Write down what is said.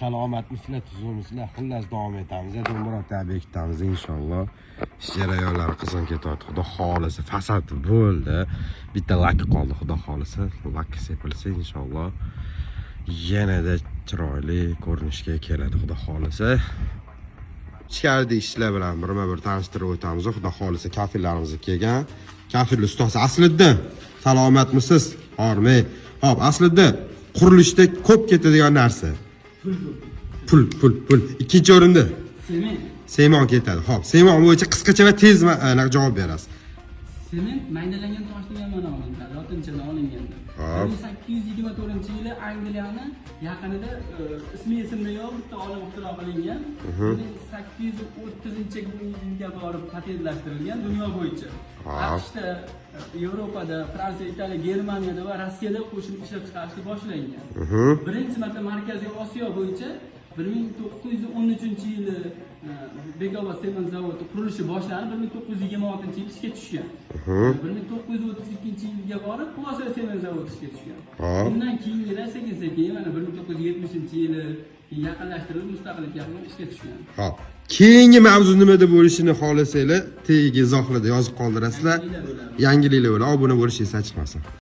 Salomatmisizlar, tuzimizlar. Xullas davom etamiz. Do'mbrota bekitamiz inshaalloh. Ish jarayonlari qizg'in ketyapti. Xudo xolisa fasad bo'ldi. Bitta lak qoldi, xudo xolisa. Lak sepilsa inshaalloh yanada chiroyli ko'rinishga keladi, xudo xolisa. Ichkarida ishlar bilan birma-bir tanishtirib o'tamiz. Xudo xolisa kafirlarimiz kelgan. Kafirlar ustasi aslida salomatmisiz? Hormay. Hop, aslida qurilishda ko'p ketadigan narsa. Pul. Ikkinchi o'rinda Sement ketadi. Hop, sement bo'yicha qisqacha va tez javob berasiz. Sement maydalangan toshdan mana olingan, lotinchadan olingan. 1824-yili Angliyani yaqinida ismi esimda yo'q, bitta olim ixtiro qilingan. 1830-yilga borib patentlashtirilgan dunyo bo'yicha. AQShda, Yevropada, Fransiya, Italiya, Germaniyada va Rossiyada qo'shimcha ishlab chiqarishni boshlangan. Birinchi marta Markaziy Osiyo bo'yicha 1913-yili Bekobod sement zavodi qurilishi boshlanib, 1926-yil ishga tushgan. 1932-yilga borib Quvasoy sement zavodi ishga tushgan. Undan keyingilar sekin-sekin mana 1970-yili yaqinlashtirilib mustaqillikka ishga tushgan. Hop. Keyingi mavzu nimada bo'lishini xohlasanglar, tagiga izohlarda yozib qoldirasizlar. Yangiliklar bilan obuna bo'lishingiz chiqmasin.